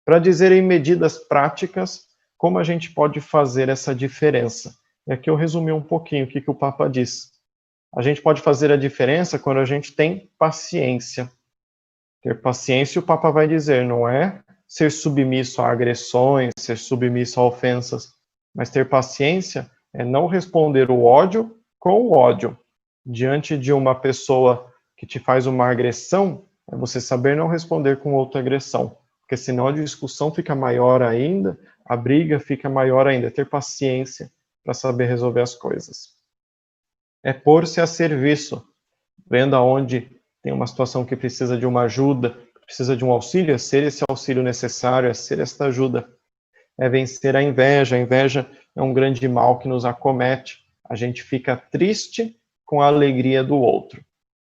A: para dizer em medidas práticas como a gente pode fazer essa diferença. E aqui eu resumi um pouquinho o que o Papa diz. A gente pode fazer a diferença quando a gente tem paciência. Ter paciência, o Papa vai dizer, não é ser submisso a agressões, ser submisso a ofensas, mas ter paciência é não responder o ódio com o ódio. Diante de uma pessoa que te faz uma agressão, é você saber não responder com outra agressão, porque senão a discussão fica maior ainda, a briga fica maior ainda. Ter paciência para saber resolver as coisas. É pôr-se a serviço, vendo aonde tem uma situação que precisa de uma ajuda, precisa de um auxílio, é ser esse auxílio necessário, é ser esta ajuda. É vencer a inveja é um grande mal que nos acomete. A gente fica triste com a alegria do outro.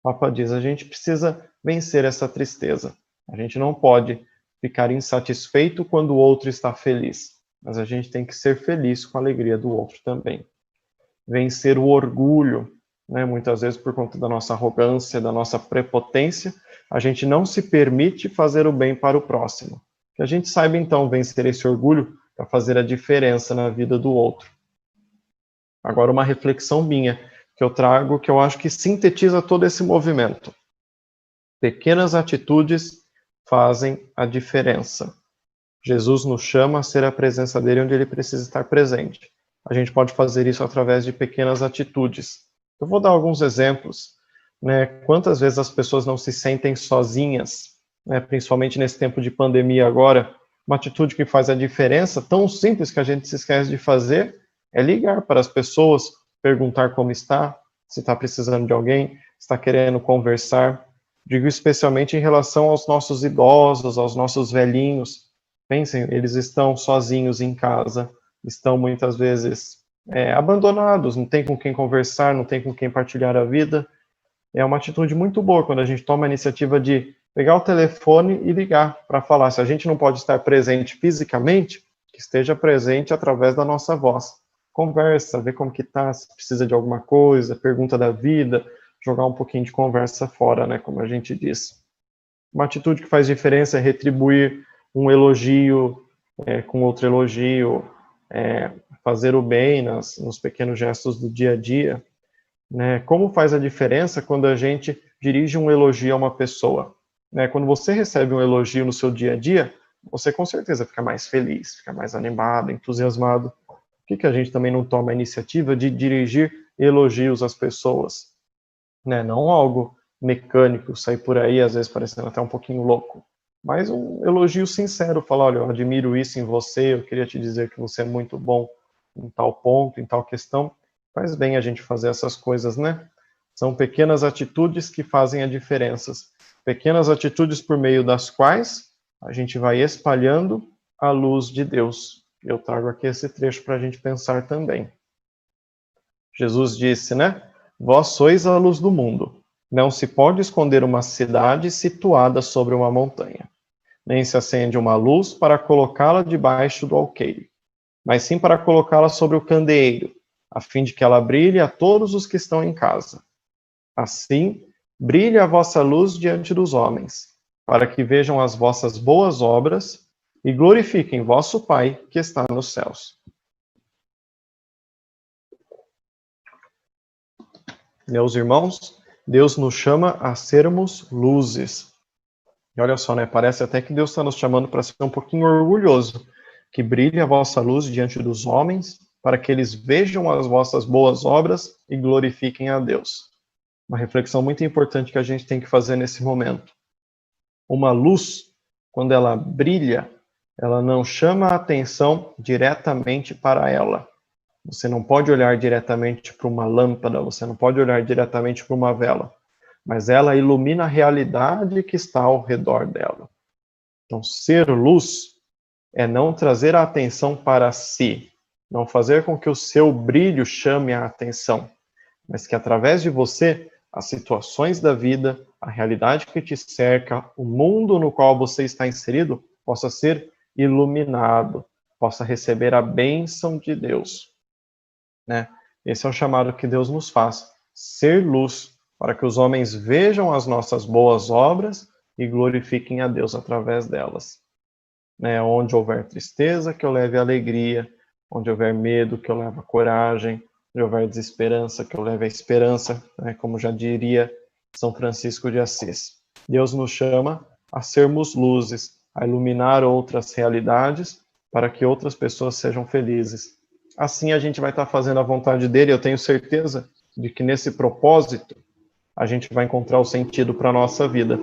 A: O Papa diz, a gente precisa vencer essa tristeza. A gente não pode ficar insatisfeito quando o outro está feliz, mas a gente tem que ser feliz com a alegria do outro também. Vencer o orgulho, né? Muitas vezes por conta da nossa arrogância, da nossa prepotência, a gente não se permite fazer o bem para o próximo. Que a gente saiba então vencer esse orgulho para fazer a diferença na vida do outro. Agora, uma reflexão minha que eu trago, que eu acho que sintetiza todo esse movimento. Pequenas atitudes fazem a diferença. Jesus nos chama a ser a presença dele onde ele precisa estar presente. A gente pode fazer isso através de pequenas atitudes. Eu vou dar alguns exemplos, né? Quantas vezes as pessoas não se sentem sozinhas, né? Principalmente nesse tempo de pandemia agora. Uma atitude que faz a diferença, tão simples que a gente se esquece de fazer, é ligar para as pessoas, perguntar como está, se está precisando de alguém, se está querendo conversar. Digo especialmente em relação aos nossos idosos, aos nossos velhinhos. Pensem, eles estão sozinhos em casa, estão muitas vezes abandonados, não tem com quem conversar, não tem com quem partilhar a vida. É uma atitude muito boa quando a gente toma a iniciativa de pegar o telefone e ligar para falar. Se a gente não pode estar presente fisicamente, que esteja presente através da nossa voz. Conversa, vê como que tá, se precisa de alguma coisa, pergunta da vida, jogar um pouquinho de conversa fora, né, como a gente diz. Uma atitude que faz diferença é retribuir um elogio com outro elogio, fazer o bem nos pequenos gestos do dia a dia, né? Como faz a diferença quando a gente dirige um elogio a uma pessoa, né? Quando você recebe um elogio no seu dia a dia, você com certeza fica mais feliz, fica mais animado, entusiasmado. Por que a gente também não toma a iniciativa de dirigir elogios às pessoas, né? Não algo mecânico, sair por aí às vezes parecendo até um pouquinho louco, mas um elogio sincero, falar, olha, eu admiro isso em você, eu queria te dizer que você é muito bom em tal ponto, em tal questão. Faz bem a gente fazer essas coisas, né? São pequenas atitudes que fazem a diferença. Pequenas atitudes por meio das quais a gente vai espalhando a luz de Deus. Eu trago aqui esse trecho para a gente pensar também. Jesus disse, né? Vós sois a luz do mundo. Não se pode esconder uma cidade situada sobre uma montanha. Nem se acende uma luz para colocá-la debaixo do alqueire, mas sim para colocá-la sobre o candeeiro, a fim de que ela brilhe a todos os que estão em casa. Assim, brilhe a vossa luz diante dos homens, para que vejam as vossas boas obras e glorifiquem vosso Pai que está nos céus. Meus irmãos, Deus nos chama a sermos luzes. E olha só, né? Parece até que Deus está nos chamando para ser um pouquinho orgulhoso. Que brilhe a vossa luz diante dos homens, para que eles vejam as vossas boas obras e glorifiquem a Deus. Uma reflexão muito importante que a gente tem que fazer nesse momento. Uma luz, quando ela brilha, ela não chama a atenção diretamente para ela. Você não pode olhar diretamente para uma lâmpada, você não pode olhar diretamente para uma vela, mas ela ilumina a realidade que está ao redor dela. Então, ser luz é não trazer a atenção para si, não fazer com que o seu brilho chame a atenção, mas que através de você, as situações da vida, a realidade que te cerca, o mundo no qual você está inserido, possa ser iluminado, possa receber a bênção de Deus. Né? Esse é o chamado que Deus nos faz, ser luz, para que os homens vejam as nossas boas obras e glorifiquem a Deus através delas. Né? Onde houver tristeza, que eu leve alegria, onde houver medo, que eu leve a coragem, onde houver desesperança, que eu leve a esperança, né? Como já diria São Francisco de Assis. Deus nos chama a sermos luzes, a iluminar outras realidades, para que outras pessoas sejam felizes. Assim a gente vai estar fazendo a vontade dele. Eu tenho certeza de que nesse propósito a gente vai encontrar o sentido para a nossa vida.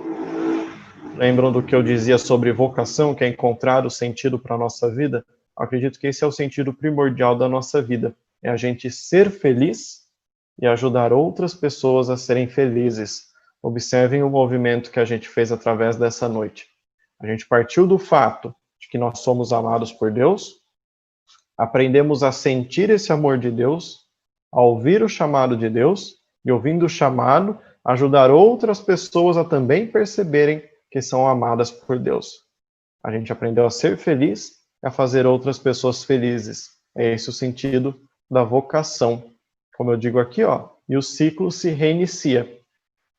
A: Lembram do que eu dizia sobre vocação, que é encontrar o sentido para a nossa vida? Eu acredito que esse é o sentido primordial da nossa vida. É a gente ser feliz e ajudar outras pessoas a serem felizes. Observem o movimento que a gente fez através dessa noite. A gente partiu do fato de que nós somos amados por Deus, aprendemos a sentir esse amor de Deus, a ouvir o chamado de Deus, e ouvindo o chamado, ajudar outras pessoas a também perceberem que são amadas por Deus. A gente aprendeu a ser feliz e a fazer outras pessoas felizes. É esse o sentido da vocação. Como eu digo aqui, ó, e o ciclo se reinicia.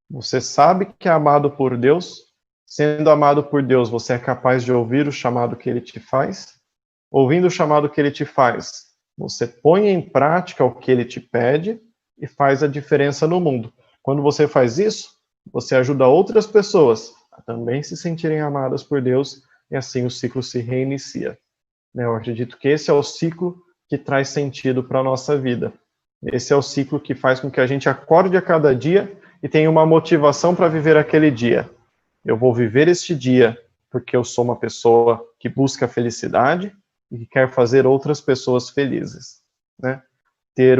A: Você sabe que é amado por Deus. Sendo amado por Deus, você é capaz de ouvir o chamado que Ele te faz. Ouvindo o chamado que Ele te faz, Você põe em prática o que ele te pede e faz a diferença no mundo. Quando você faz isso, você ajuda outras pessoas a também se sentirem amadas por Deus e assim o ciclo se reinicia. Eu acredito que esse é o ciclo que traz sentido para a nossa vida. Esse é o ciclo que faz com que a gente acorde a cada dia e tenha uma motivação para viver aquele dia. Eu vou viver este dia porque eu sou uma pessoa que busca a felicidade e que quer fazer outras pessoas felizes. Né? Ter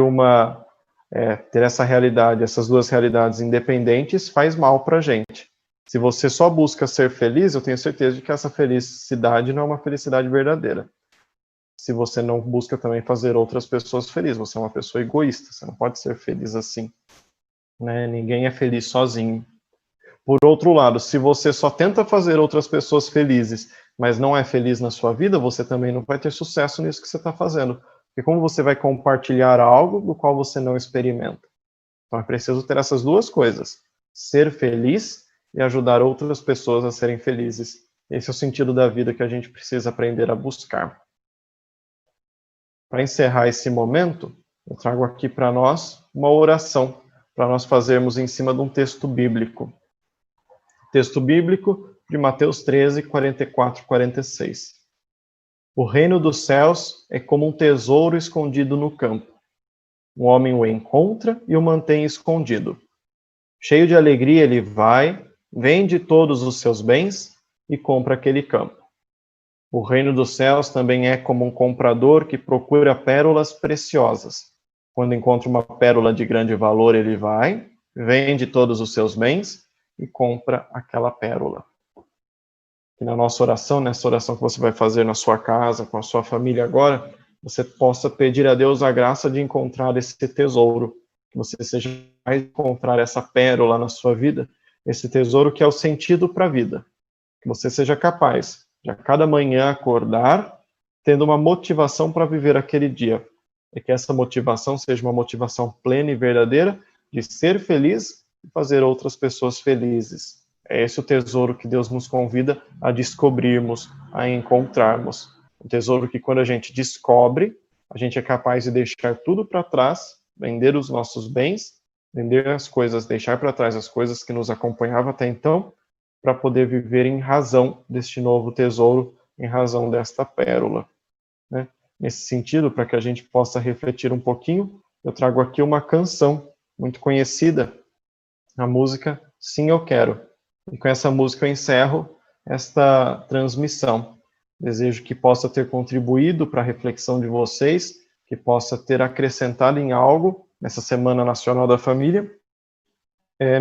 A: essa realidade, essas duas realidades independentes faz mal para a gente. Se você só busca ser feliz, eu tenho certeza de que essa felicidade não é uma felicidade verdadeira. Se você não busca também fazer outras pessoas felizes, você é uma pessoa egoísta, você não pode ser feliz assim. Né? Ninguém é feliz sozinho. Por outro lado, se você só tenta fazer outras pessoas felizes, mas não é feliz na sua vida, você também não vai ter sucesso nisso que você está fazendo. Porque como você vai compartilhar algo do qual você não experimenta? Então é preciso ter essas duas coisas. Ser feliz e ajudar outras pessoas a serem felizes. Esse é o sentido da vida que a gente precisa aprender a buscar. Para encerrar esse momento, eu trago aqui para nós uma oração, para nós fazermos em cima de um texto bíblico. Texto bíblico de Mateus 13, 44 e 46. O reino dos céus é como um tesouro escondido no campo. Um homem o encontra e o mantém escondido. Cheio de alegria ele vai, vende todos os seus bens e compra aquele campo. O reino dos céus também é como um comprador que procura pérolas preciosas. Quando encontra uma pérola de grande valor, ele vai, vende todos os seus bens e compra aquela pérola. Que na nossa oração, nessa oração que você vai fazer na sua casa, com a sua família agora, você possa pedir a Deus a graça de encontrar esse tesouro, que você seja capaz de encontrar essa pérola na sua vida, esse tesouro que é o sentido para a vida. Que você seja capaz de a cada manhã acordar, tendo uma motivação para viver aquele dia. E que essa motivação seja uma motivação plena e verdadeira de ser feliz e fazer outras pessoas felizes. É esse o tesouro que Deus nos convida a descobrirmos, a encontrarmos. Um tesouro que quando a gente descobre, a gente é capaz de deixar tudo para trás, vender os nossos bens, vender as coisas, deixar para trás as coisas que nos acompanhavam até então, para poder viver em razão deste novo tesouro, em razão desta pérola. Né? Nesse sentido, para que a gente possa refletir um pouquinho, eu trago aqui uma canção muito conhecida, a música Sim, Eu Quero. E com essa música eu encerro esta transmissão. Desejo que possa ter contribuído para a reflexão de vocês, que possa ter acrescentado em algo nessa Semana Nacional da Família,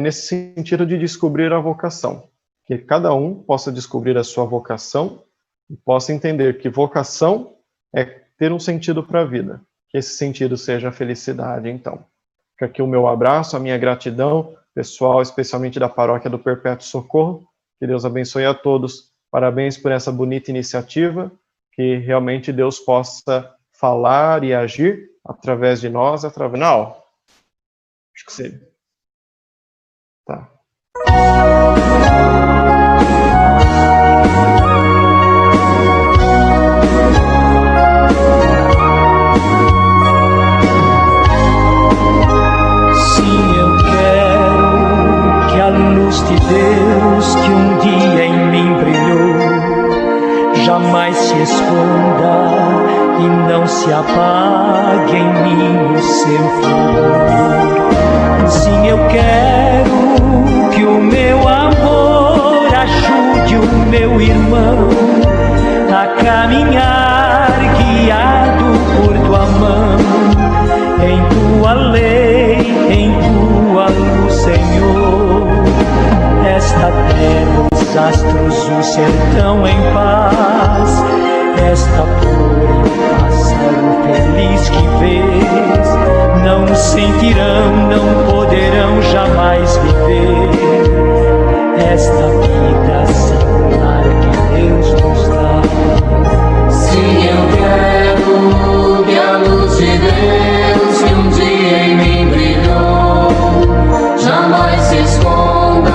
A: nesse sentido de descobrir a vocação. Que cada um possa descobrir a sua vocação e possa entender que vocação é ter um sentido para a vida. Que esse sentido seja a felicidade, então. Fica aqui o meu abraço, a minha gratidão, pessoal, especialmente da Paróquia do Perpétuo Socorro. Que Deus abençoe a todos. Parabéns por essa bonita iniciativa. Que realmente Deus possa falar e agir através de nós. Não, acho que sim. Tá.
B: De Deus que um dia em mim brilhou, jamais se esconda e não se apague em mim o seu fulgor. Sim, eu quero que o meu amor ajude o meu irmão a caminhar guiado por tua mão, em tua lei, em tua luz, Senhor. Esta terra, os astros, o sertão em paz, esta flor e o pássaro feliz que vês, não sentirão, não poderão jamais viver esta vida singular que Deus nos dá.
C: Sim, eu quero que a luz de Deus que um dia em mim brilhou jamais se esconda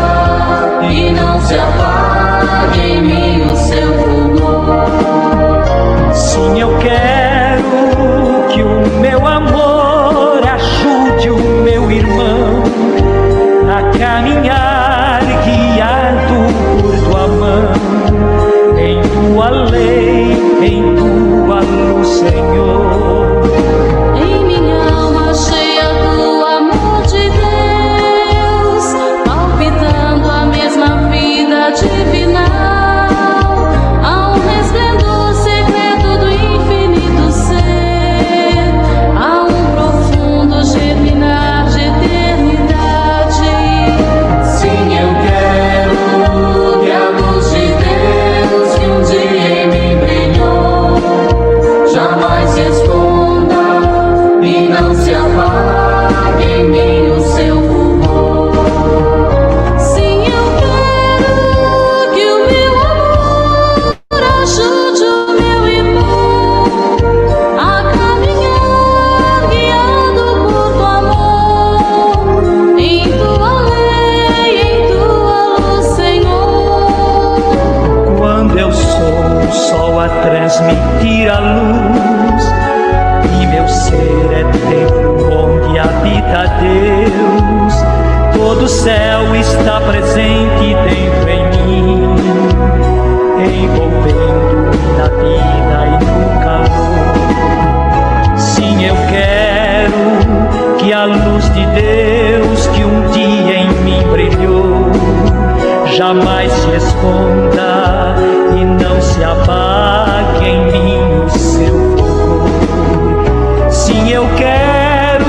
C: e não se apague em mim o seu fulgor.
B: Sim, eu quero que o transmitir a luz, e meu ser é templo onde habita Deus. Todo o céu está presente dentro em mim, envolvendo-me na vida e no calor. Sim, eu quero que a luz de Deus que um dia em mim brilhou jamais se esconda e não se apague em mim o seu fogo. Sim, eu quero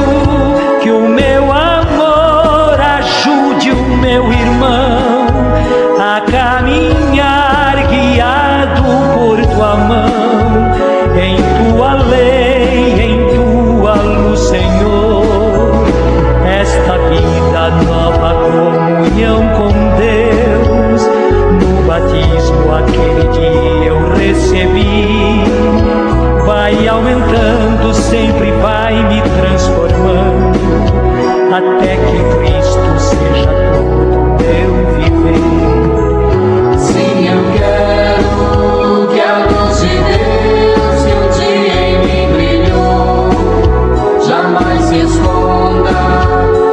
B: que o meu amor ajude o meu irmão a caminhar guiado por tua mão, em tua lei, em tua luz, Senhor. Esta vida nova comunhão com Deus, no batismo aquele dia eu recebi, vai aumentando, sempre vai me transformando, até que Cristo seja todo meu viver.
C: Sim, eu quero que a luz de Deus que um dia em mim brilhou jamais se esconda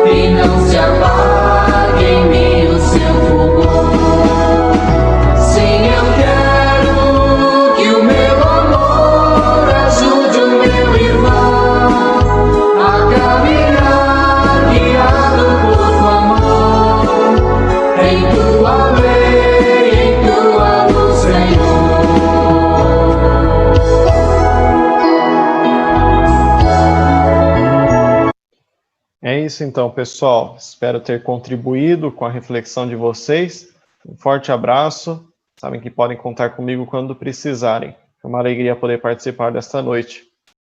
C: e não se apague em mim o seu fulgor. Sim, eu quero que o meu amor ajude o meu irmão a caminhar guiado por tua mão, em tua lei, em tua luz, Senhor.
A: É isso então, pessoal. Espero ter contribuído com a reflexão de vocês. Um forte abraço. Sabem que podem contar comigo quando precisarem. É uma alegria poder participar desta noite.